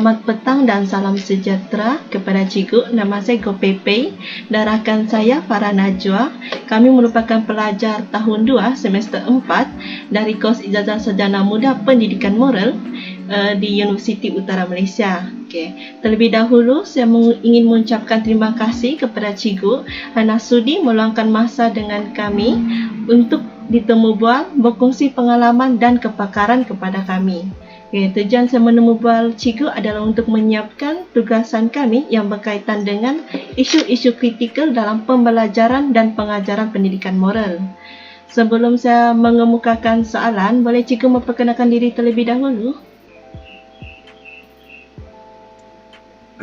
Selamat petang dan salam sejahtera kepada cikgu. Nama saya Go Pepe dan rakan saya Farah Najwa. Kami merupakan pelajar tahun 2 semester 4 dari kos Ijazah Sarjana Muda Pendidikan Moral di Universiti Utara Malaysia. Terlebih dahulu saya ingin mengucapkan terima kasih kepada cikgu kerana sudi meluangkan masa dengan kami untuk ditemu bual, berkongsi pengalaman dan kepakaran kepada kami. Tujuan saya menemu bual cikgu adalah untuk menyiapkan tugasan kami yang berkaitan dengan isu-isu kritikal dalam pembelajaran dan pengajaran pendidikan moral. Sebelum saya mengemukakan soalan, boleh cikgu memperkenalkan diri terlebih dahulu?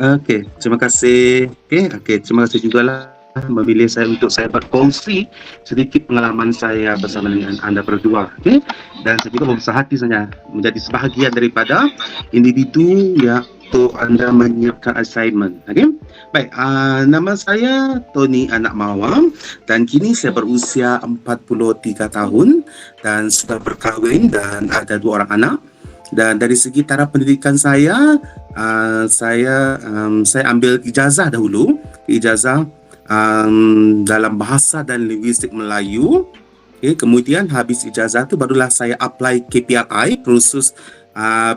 Okey, terima kasih. Terima kasih jugalah memilih saya untuk saya berkongsi sedikit pengalaman saya bersama dengan anda berdua. Dan saya juga berbesar hati saya menjadi sebahagian daripada individu yang untuk anda menyiapkan assignment. Baik, nama saya Tony Anak Mawar dan kini saya berusia 43 tahun dan sudah berkahwin dan ada 2 orang anak. Dan dari segi taraf pendidikan saya ambil ijazah dahulu, ijazah dalam bahasa dan linguistik Melayu. Kemudian habis ijazah tu barulah saya apply KPRI, kursus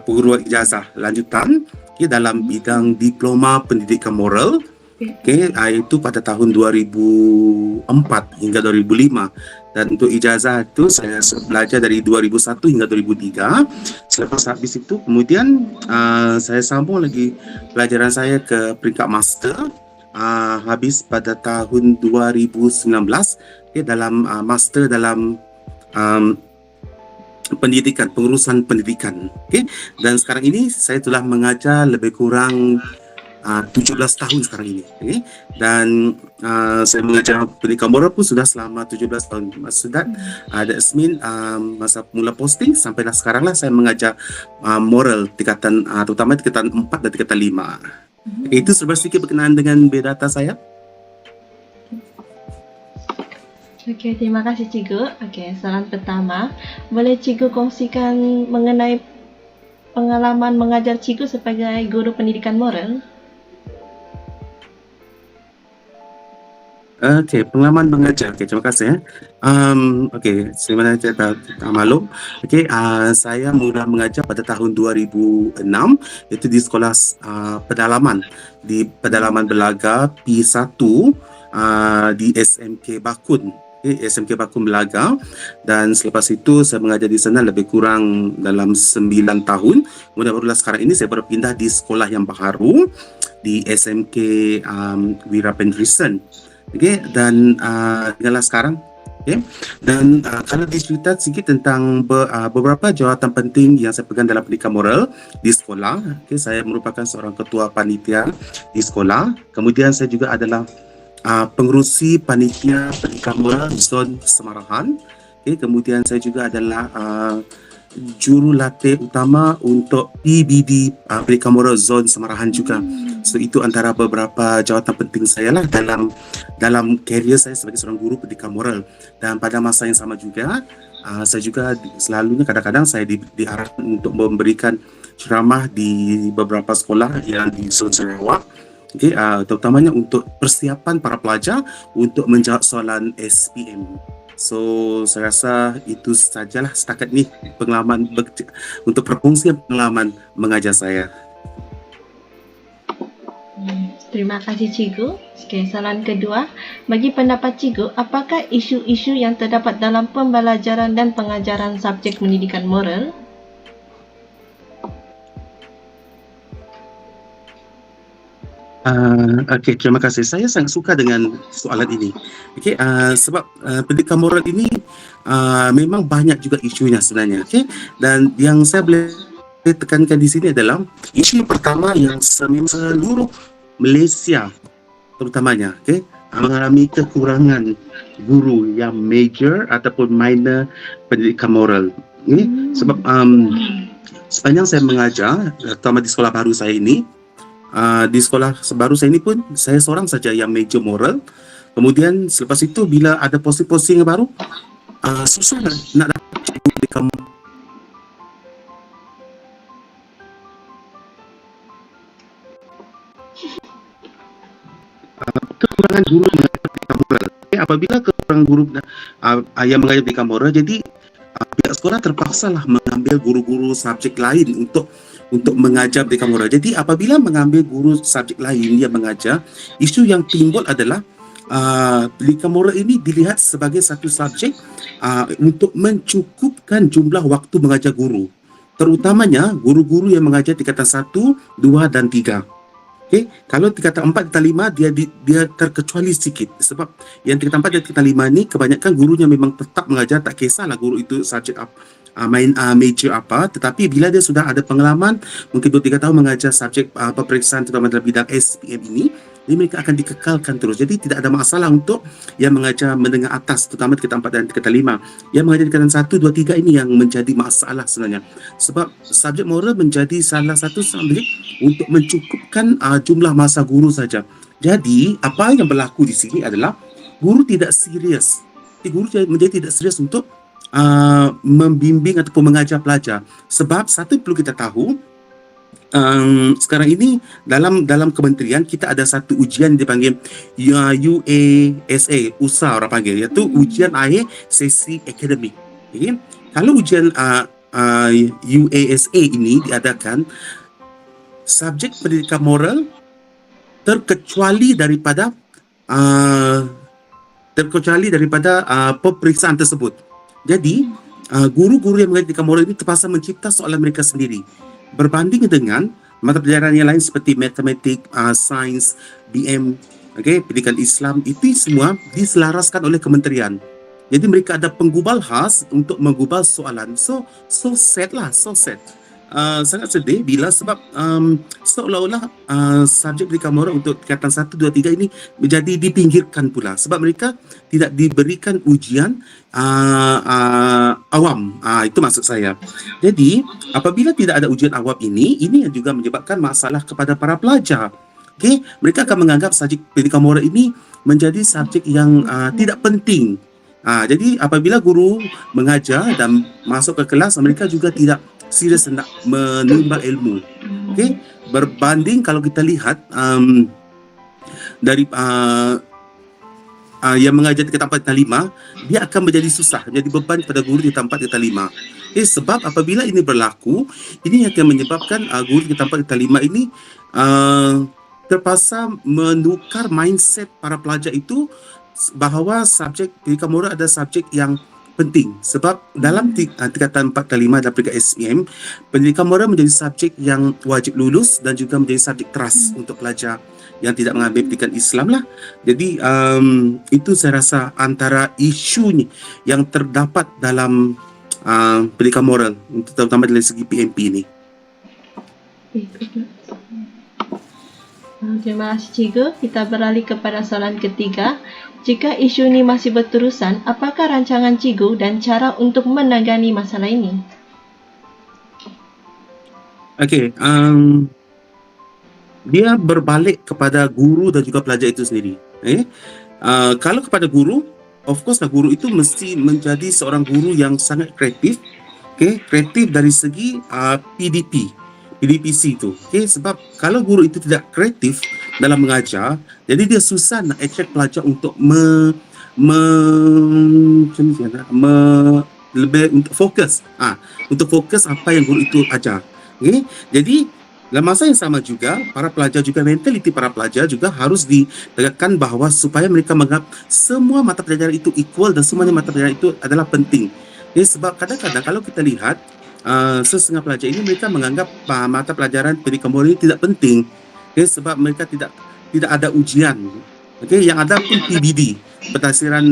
perguruan ijazah lanjutan dalam bidang diploma pendidikan moral. Itu pada tahun 2004 hingga 2005. Dan untuk ijazah itu saya belajar dari 2001 hingga 2003. Selepas habis itu kemudian saya sambung lagi pelajaran saya ke peringkat master, habis pada tahun 2019 dalam master dalam pendidikan, pengurusan pendidikan. Dan sekarang ini saya telah mengajar lebih kurang 17 tahun sekarang ini. Dan saya mengajar pendidikan moral pun sudah selama 17 tahun. Maksudnya ada Asmin masa mula posting sampailah sekarang lah saya mengajar moral tingkatan terutama tingkatan 4 dan tingkatan 5. Itu serba sedikit berkenaan dengan biodata saya. Terima kasih cikgu. Soalan pertama, boleh cikgu kongsikan mengenai pengalaman mengajar cikgu sebagai guru pendidikan moral? Pengalaman mengajar. Terima kasih. Sebenarnya saya tak maklum. Saya mula mengajar pada tahun 2006, itu di sekolah pedalaman, di pedalaman Belaga P1 di SMK Bakun. SMK Bakun Belaga, dan selepas itu saya mengajar di sana lebih kurang dalam 9 tahun. Kemudian barulah sekarang ini saya berpindah di sekolah yang baru di SMK Wira Pendrison. Dan tinggallah sekarang. Dan kalau dicerita sedikit tentang beberapa jawatan penting yang saya pegang dalam pendidikan moral di sekolah. Saya merupakan seorang ketua panitia di sekolah. Kemudian saya juga adalah pengerusi panitia pendidikan moral zon Semarahan. Kemudian saya juga adalah jurulatih utama untuk PBD pendidikan moral zon Semarahan juga. So itu antara beberapa jawatan penting saya lah dalam karier saya sebagai seorang guru pendidikan moral. Dan pada masa yang sama juga saya juga selalunya kadang-kadang saya diarahkan untuk memberikan ceramah di beberapa sekolah yang di zon Sarawak. Terutamanya untuk persiapan para pelajar untuk menjawab soalan SPM. So saya rasa itu sajalah setakat ni pengalaman untuk perkongsian pengalaman mengajar saya. Terima kasih cikgu. Soalan kedua, bagi pendapat cikgu, apakah isu-isu yang terdapat dalam pembelajaran dan pengajaran subjek pendidikan moral? Terima kasih. Saya sangat suka dengan soalan ini. Sebab pendidikan moral ini memang banyak juga isunya sebenarnya. Dan yang saya boleh tekankan di sini adalah isu yang pertama yang seluruh Malaysia terutamanya mengalami kekurangan guru yang major ataupun minor pendidikan moral. Sebab sepanjang saya mengajar, terutama di sekolah baru saya ini, di sekolah baru saya ini pun saya seorang saja yang major moral. Kemudian selepas itu bila ada posting-posting yang baru, susah nak dapat pendidikan. kekurangan guru mengajar pendidikan moral. Okay, apabila kekurangan guru yang mengajar pendidikan moral, jadi pihak sekolah terpaksalah mengambil guru-guru subjek lain untuk mengajar pendidikan moral. Jadi apabila mengambil guru subjek lain yang mengajar, isu yang timbul adalah pendidikan moral ini dilihat sebagai satu subjek untuk mencukupkan jumlah waktu mengajar guru, terutamanya guru-guru yang mengajar tingkatan 1, 2 dan 3. Okay. Kalau tingkatan 4 dan 5 dia terkecuali sedikit, sebab yang tingkatan 4 dan tingkatan 5 ni kebanyakan gurunya memang tetap mengajar, tak kisahlah guru itu subjek major apa, tetapi bila dia sudah ada pengalaman mungkin 2-3 tahun mengajar subjek peperiksaan terutama dalam bidang SPM ini, jadi mereka akan dikekalkan terus. Jadi tidak ada masalah untuk yang mengajar menengah atas, terutama tingkatan 4 dan tingkatan 5. Yang mengajar tingkatan 1, 2, 3 ini yang menjadi masalah sebenarnya, sebab subjek moral menjadi salah satu subjek untuk mencukupkan jumlah masa guru saja. Jadi apa yang berlaku di sini adalah guru tidak serius. Guru menjadi tidak serius untuk membimbing ataupun mengajar pelajar. Sebab satu perlu kita tahu, sekarang ini dalam kementerian kita ada satu ujian yang dipanggil UASA, USA orang panggil, iaitu ujian akhir sesi akademik. Okay? Kalau ujian UASA ini diadakan, subjek pendidikan moral terkecuali daripada peperiksaan tersebut. Jadi guru-guru yang mengajar pendidikan moral ini terpaksa mencipta soalan mereka sendiri, berbanding dengan mata pelajaran yang lain seperti matematik, sains, BM, pendidikan Islam, itu semua diselaraskan oleh kementerian. Jadi mereka ada penggubal khas untuk menggubal soalan. So sad. Sangat sedih bila sebab seolah-olah subjek pendidikan moral untuk tingkatan 1, 2, 3 ini menjadi dipinggirkan pula, sebab mereka tidak diberikan ujian awam. Itu maksud saya. Jadi apabila tidak ada ujian awam ini yang juga menyebabkan masalah kepada para pelajar. Okay? Mereka akan menganggap subjek pendidikan moral ini menjadi subjek yang tidak penting. Jadi apabila guru mengajar dan masuk ke kelas, mereka juga tidak serius nak menimba ilmu. Okay? Berbanding kalau kita lihat dari yang mengajar tingkatan 4 dan 5, dia akan menjadi susah, menjadi beban pada guru tingkatan 4 dan 5. Sebab apabila ini berlaku, ini akan menyebabkan guru tingkatan 4 dan 5 ini terpaksa menukar mindset para pelajar itu bahawa subjek pendidikan moral adalah subjek yang penting. Sebab dalam tingkatan 4 dan 5 dalam peringkat SPM, pendidikan moral menjadi subjek yang wajib lulus dan juga menjadi subjek trust untuk pelajar yang tidak mengambil pendidikan Islam lah. Jadi itu saya rasa antara isu yang terdapat dalam pendidikan moral, terutama dari segi PMP ini. Terima kasih cikgu. Kita beralih kepada soalan ketiga. Jika isu ini masih berterusan, apakah rancangan cikgu dan cara untuk menangani masalah ini? Okey, dia berbalik kepada guru dan juga pelajar itu sendiri. Kalau kepada guru, of course lah, guru itu mesti menjadi seorang guru yang sangat kreatif. Kreatif dari segi PDPC itu. Sebab kalau guru itu tidak kreatif dalam mengajar, jadi dia susah nak attract pelajar untuk lebih untuk fokus. Untuk fokus apa yang guru itu ajar. Jadi dalam masa yang sama juga, para pelajar juga, mentaliti para pelajar juga harus ditegakkan bahawa supaya mereka menganggap semua mata pelajaran itu equal dan semuanya mata pelajaran itu adalah penting. Sebab kadang-kadang kalau kita lihat setengah pelajar ini, mereka menganggap mata pelajaran pendidikan moral ini tidak penting. Sebab mereka tidak ada ujian. Yang ada pun PBD, pentadbiran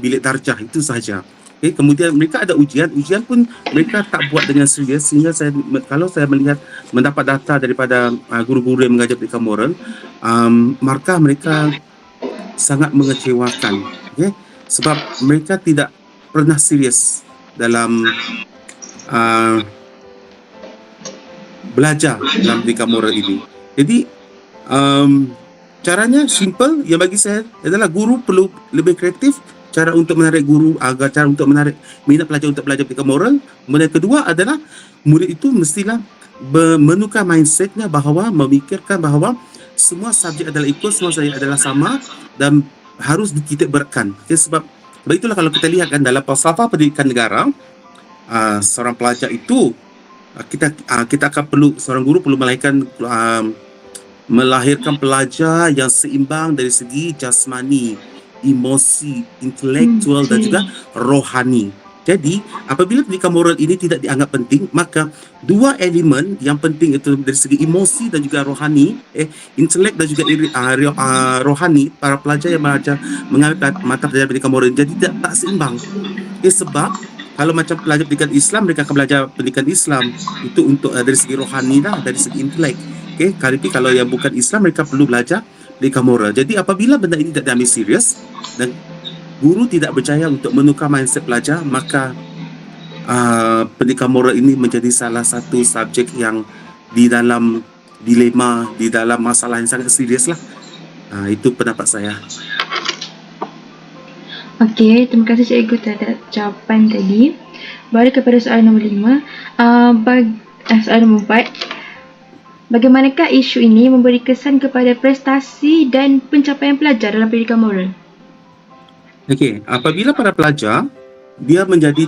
bilik darjah, itu sahaja. Kemudian mereka ada ujian pun mereka tak buat dengan serius, sehingga kalau saya mendapat data daripada guru-guru yang mengajar pendidikan moral, markah mereka sangat mengecewakan. Sebab mereka tidak pernah serius dalam belajar dalam pendidikan moral ini. Jadi caranya simple, yang bagi saya adalah guru perlu lebih kreatif cara untuk menarik guru, cara untuk menarik minat pelajar untuk belajar pendidikan moral. Kemudian kedua adalah murid itu mestilah menukar mindsetnya bahawa memikirkan bahawa semua subjek adalah equal, semua subjek adalah sama dan harus dititik beratkan. Okay, sebab itulah kalau kita lihat kan dalam falsafah pendidikan negara, seorang pelajar itu kita akan perlu, seorang guru perlu melahirkan pelajar yang seimbang dari segi jasmani, emosi, intelektual dan juga rohani. Jadi apabila pendidikan moral ini tidak dianggap penting, maka dua elemen yang penting itu dari segi emosi dan juga rohani, intelek dan juga rohani, para pelajar yang mengambil mata pelajaran pendidikan moral jadi tak seimbang. Sebab kalau macam pelajar pendidikan Islam, mereka akan belajar pendidikan Islam itu untuk dari segi rohani lah, dari segi intelek. Tapi kalau yang bukan Islam, mereka perlu belajar pendidikan moral. Jadi apabila benda ini tidak diambil serius dan guru tidak berjaya untuk menukar mindset pelajar, maka pendidikan moral ini menjadi salah satu subjek yang di dalam dilema, di dalam masalah yang sangat serius lah. Itu pendapat saya. Okey, terima kasih cikgu terhadap jawapan tadi. Balik kepada soalan nombor 5. Soalan nombor 4. Bagaimanakah isu ini memberi kesan kepada prestasi dan pencapaian pelajar dalam pendidikan moral? Okey, apabila para pelajar dia menjadi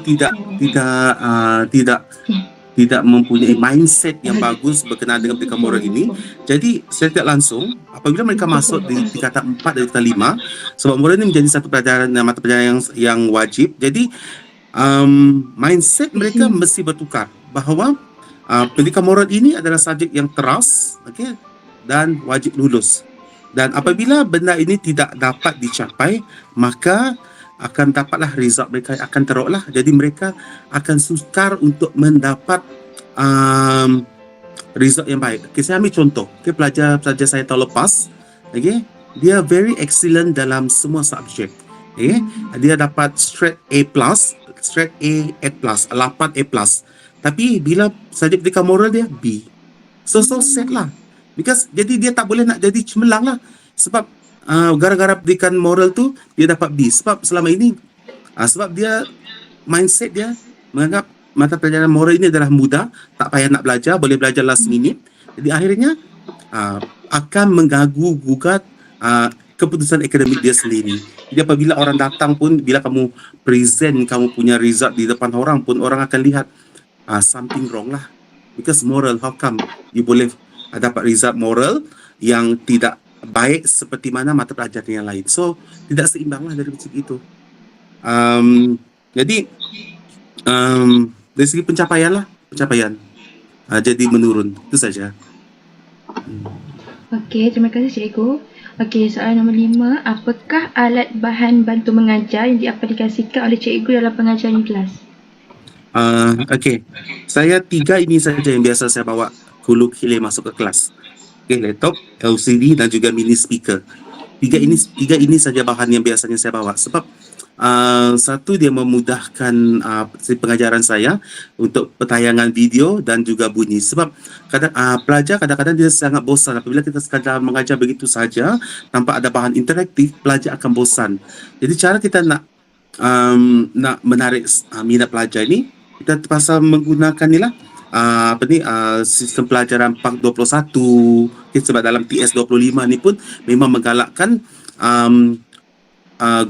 tidak mempunyai mindset yang bagus berkenaan dengan pendidikan moral ini, jadi secara tidak langsung apabila mereka masuk di tingkatan 4 dan tingkatan 5, sebab moral ini menjadi satu pelajaran, mata pelajaran yang wajib, jadi mindset mereka mesti bertukar bahawa pendidikan moral ini adalah subjek yang teras, dan wajib lulus. Dan apabila benda ini tidak dapat dicapai, maka akan dapatlah result mereka akan teruklah. Jadi mereka akan sukar untuk mendapat result yang baik. Saya ambil contoh. Pelajar saya tahun lepas, dia very excellent dalam semua subjek. Dia dapat straight A+, 8 A+. Tapi bila subjek pendidikan moral dia B. So sad lah. Because jadi dia tak boleh nak jadi cemerlang lah. Sebab gara-gara pendidikan moral tu dia dapat B. Sebab selama ini sebab dia mindset dia menganggap mata pelajaran moral ini adalah mudah, tak payah nak belajar, boleh belajar last minute. Jadi akhirnya akan mengganggu gugat keputusan akademik dia sendiri. Jadi apabila orang datang pun, bila kamu present kamu punya result di depan orang pun, orang akan lihat something wrong lah. Because moral, how come you boleh dapat result moral yang tidak baik seperti mana mata pelajaran yang lain. So tidak seimbang lah dari segi itu. Jadi dari segi pencapaian jadi menurun. Itu saja. Okey, terima kasih cikgu. Okey, soalan nombor 5. Apakah alat bahan bantu mengajar yang diaplikasikan oleh cikgu dalam pengajaran di kelas? Okey, saya 3 ini saja yang biasa saya bawa hulu hilir masuk ke kelas. Laptop, LCD dan juga mini speaker. Tiga ini saja bahan yang biasanya saya bawa. Sebab satu, dia memudahkan pengajaran saya untuk petayangan video dan juga bunyi. Sebab pelajar kadang-kadang dia sangat bosan apabila kita sekadar mengajar begitu saja tanpa ada bahan interaktif, pelajar akan bosan. Jadi cara kita nak menarik minat pelajar ini, kita terpaksa menggunakan ni lah sistem pelajaran Park 21. Sebab dalam TS 25 ni pun memang menggalakkan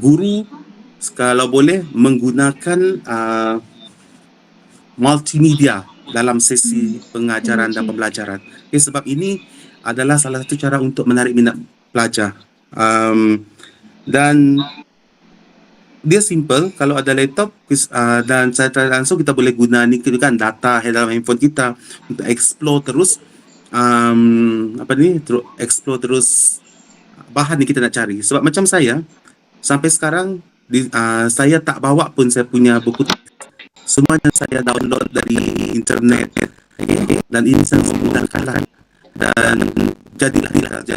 guru kalau boleh menggunakan multimedia dalam sesi pengajaran dan pembelajaran. Sebab ini adalah salah satu cara untuk menarik minat pelajar. Dan dia simple. Kalau ada laptop dan secara langsung kita boleh guna ni kan data dalam handphone kita untuk explore terus explore terus bahan yang kita nak cari. Sebab macam saya sampai sekarang saya tak bawa pun saya punya buku, semuanya saya download dari internet, dan ini sangat memudahkan dan jadilah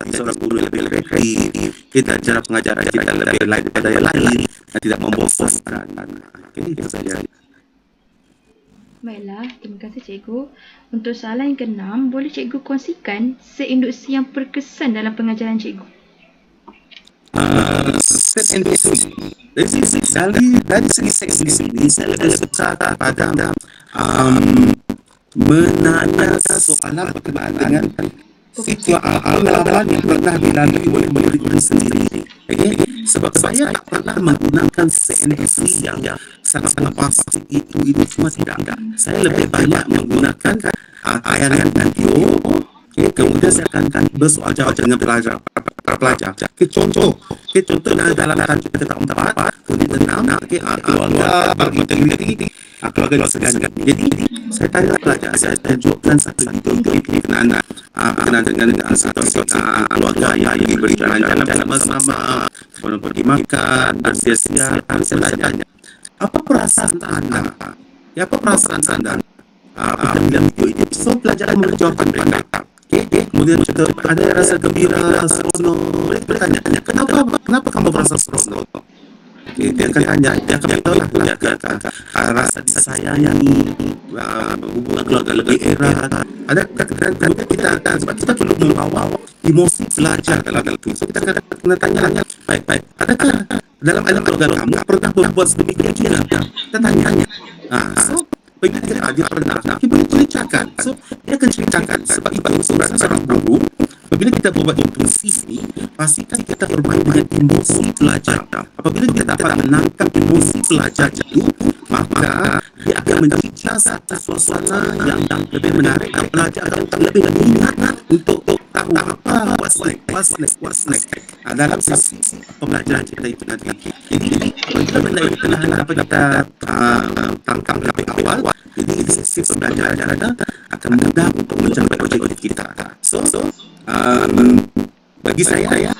seorang guru lebih efektif, kita cara pengajaran kita lebih lain daripada yang lain dan tidak membosankan. Itu saja. Baiklah, terima kasih cikgu. Untuk soalan yang ke-6, boleh cikgu kongsikan seinduksi yang berkesan dalam pengajaran cikgu? Seinduksi dari segi seinduksi ini saya lebih besar pada menanya soalan berkenaan dengan pengalaman yang pernah dilalui oleh murid sendiri. Okay? Sebab saya tak pernah menggunakan CNC yang sangat-sangat pasti itu semua tidak. Saya lebih banyak menggunakan tayangan video. Okay, kemudian saya akan bersoal jawab dengan para pelajar. Okay, contoh dalam tajuk kita empat, kemudian enam, keluarga bagi diri, keluarga dua. Jadi saya tanya pelajar, saya tunjukkan satu video berkenaan dengan situasi keluarga yang berjalan-jalan bersama-sama, kemudian pergi makan, bersiap-siap, belajar. Apa perasaan anda? Apabila video ini, so pelajar menjawabkan mereka. Kemudian ada rasa gembira, seronok. Mereka bertanya, kenapa kamu merasa seronok? Dia akan tanya, dia akan beritahu rasa disayangi, hubungan keluarga lebih erat. Ada kadang-kadang kita perlu membawa emosi pelajar dalam itu. So kita kena tanya, baik. Adakah dalam keluarga kamu pernah berbuat sedemikian? Kita tanya. So dia pernah, dia boleh ceritakan. So dia akan ceritakan. Sebab itu seorang guru, apabila kita buat intuisi ini, pastikan kita bermain dengan emosi pelajar. Apabila kita dapat menangkap emosi pelajar itu, maka dia akan mencipta satu suasana yang lebih menarik dan pelajar akan lebih minat untuk tahu apa what's next dalam sesi pembelajaran kita itu nanti. Jadi benda itu telah dapat kita tangkap lebih awal. Jadi sesi pembelajaran akan mudah untuk mencapai objektif kita. So bagi saya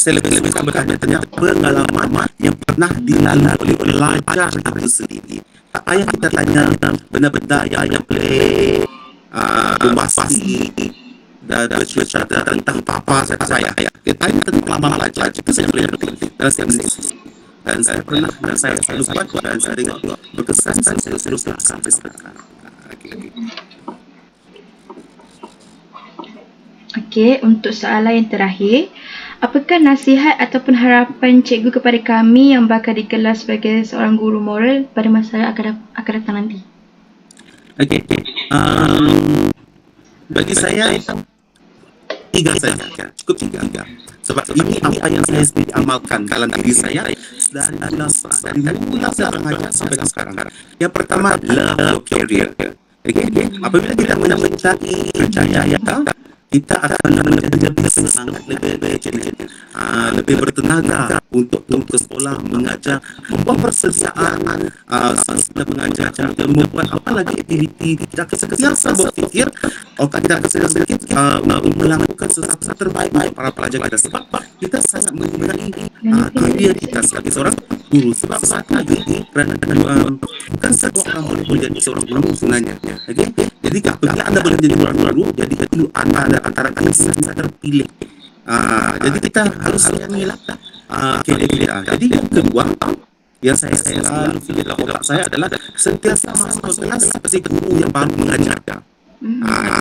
lebih suka bertanya tentang pengalaman yang pernah dilalui oleh pelajar itu sendiri. Tak payah kita tanya benda-benda yang boleh bombastik dan bercerita tentang apa saya. Kita tanya tentang pengalaman pelajar itu saya boleh penting dan saya pernah dan saya selalu buat dan saya tengok berkesan dan saya teruskan sampai sekarang. Okey, untuk soalan yang terakhir, apakah nasihat ataupun harapan cikgu kepada kami yang bakal dikelas sebagai seorang guru moral pada masa akan datang nanti? Okey. Bagi saya tiga saja, cukup tiga. Sebab ini apa yang saya sendiri amalkan dalam diri saya dari mula saya mengajar sampai sekarang. Yang pertama, love your career. Okay? Apabila kita mencari kerjaya, kita akan menjadi lebih semangat, lebih bertenaga untuk ke sekolah mengajar, membuat persediaan sudah mengajar, dan membuat apa lagi aktiviti. Kita sentiasa berfikir, kita akan melakukan sesuatu terbaik para pelajar kita. Sebab kita sangat mengenai karier kita sebagai seorang guru. Sebab saat ini bukan satu orang boleh menjadi seorang guru sebenarnya. Okay? Jadi apabila anda boleh menjadi seorang guru, jadi itu anda antara insan terpilih. Jadi kita harus mengelak kita. Jadi yang kedua yang saya selalu fikir dalam otak saya adalah sentiasa masuk kelas seperti guru yang baru mengajar.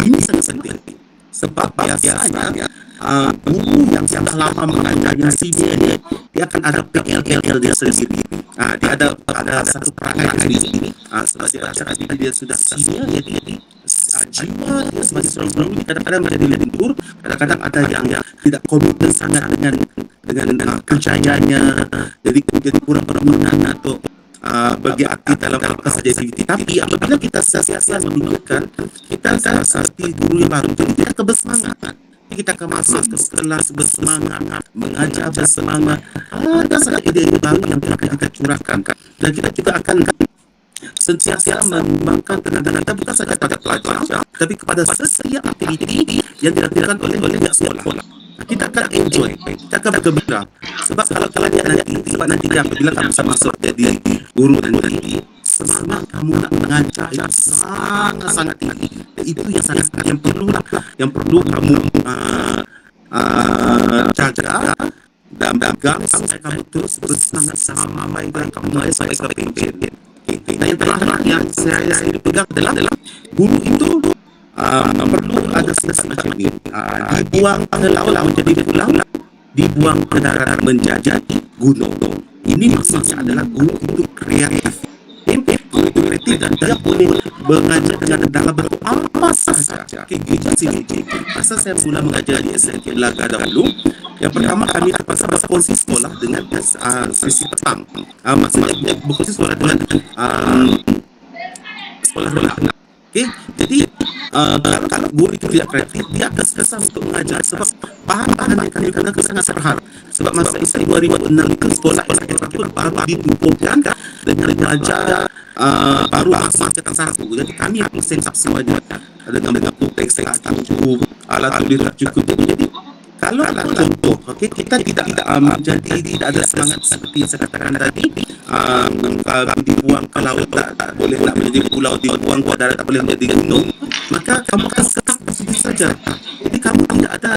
Ini sangat penting. Sebab biasanya guru yang sudah lama mengajar, yang senior dia akan ada PLL dia sendiri. Dia ada satu perangai sendiri. Sebab dia sudah senior, jadi jiwa dia sebagai seorang guru kadang-kadang menjadi lentur, kadang-kadang ada yang tidak komitmen sangat dengan kerjanya, jadi kurang berminat untuk bagi aktif dalam apa saja aktiviti. Tapi apabila kita sia-sia menunjukkan kita seperti guru yang baru, jadi kita bersemangat. Kita akan masuk ke kelas bersemangat, mengajar bersemangat. Ada sangat ide-ide baru yang akan kita curahkan, dan kita juga akan sentiasa mengembangkan tenaga kita bukan saja pada pelajar, tapi kepada setiap aktiviti yang dilakukan oleh pihak sekolah. Kita akan enjoy, kita akan bergembira. Sebab kalau dia nanti apabila kamu bisa masuk jadi guru dan murid, semangat kamu nak mengajar itu sangat tinggi. Itu yang perlu kamu jaga dan pegang sampai kamu terus bersemangat sama baik dan kamu sampai ke pensiun. Yang terakhir yang saya pegang adalah guru itu perlu ada sisi macam ini. Dibuang ke laut menjadi pulau, dibuang ke darat menjadi gunung. Ini maksudnya adalah guru itu kreatif. Guru itu kreatif dan dia boleh mengajar dengan dalam bentuk apa sahaja. Okay, gitu sini. Masa saya mula mengajar di SMK Belaga dahulu, yang pertama kami terpaksa berkongsi sekolah dengan sesi petang. Maksudnya berkongsi sekolah dengan sekolah rendah. Okay, jadi kalau guru itu tidak kreatif, dia akan susah untuk mengajar sebab bahan-bahan yang kami gunakan sangat sederhana. Sebab masa itu 2006 itu sekolah pun baru ditumpukan dengan mengajar baru masukkan satu. Jadi kami pusing semuanya dengan teks yang tak cukup, alat tulis tak cukup. Jadi kalau contoh, okay, kita tidak jadi tidak ada semangat seperti yang saya katakan tadi, dibuang ke laut tak boleh nak menjadi pulau, dibuang ke darat tak boleh menjadi gunung, maka kamu akan sekat begitu saja. Jadi kamu tidak ada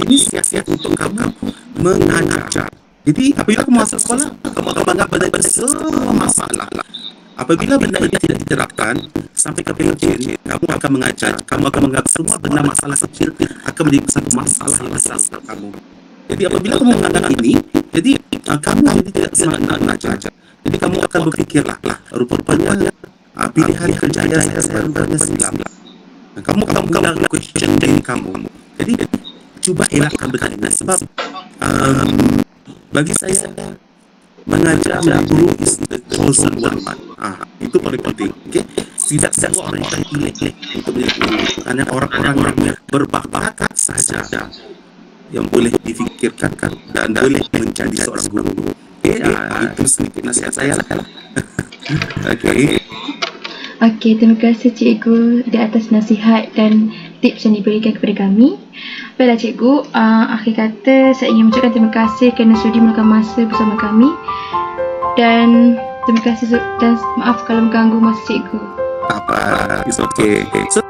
inisiatif untuk kamu mengajar. Jadi apabila kamu masuk sekolah, kamu akan menganggap benda semua masalah. Apabila benda ini tidak diterapkan sampai ke pengujian, kamu akan mengajar, kamu akan menganggap semua benda masalah kecil akan menjadi satu masalah yang besar untuk kamu. Jadi apabila kamu menganggap ini, jadi kamu jadi tidak semangat mengajar. Jadi kamu akan berfikirlah, rupa-rupanya pilihan kerjaya saya rupanya silam. Kamu akan mula question diri kamu. Jadi cuba elakkan benda ini sebab bagi saya mengajar guru is the chosen one. Itu paling penting. Okay? Tidak semua orang yang pilih untuk menjadi guru. Hanya orang-orang yang berbakat saja yang boleh difikirkan dan boleh menjadi seorang guru. Okay? Itu sedikit nasihat saya lah. Okay. Okey, terima kasih cikgu di atas nasihat dan tips yang diberikan kepada kami. Baiklah cikgu, akhir kata saya ingin mengucapkan terima kasih kerana sudi meluangkan masa bersama kami. Dan terima kasih dan maaf kalau mengganggu masa cikgu. Apa? It's okay. So,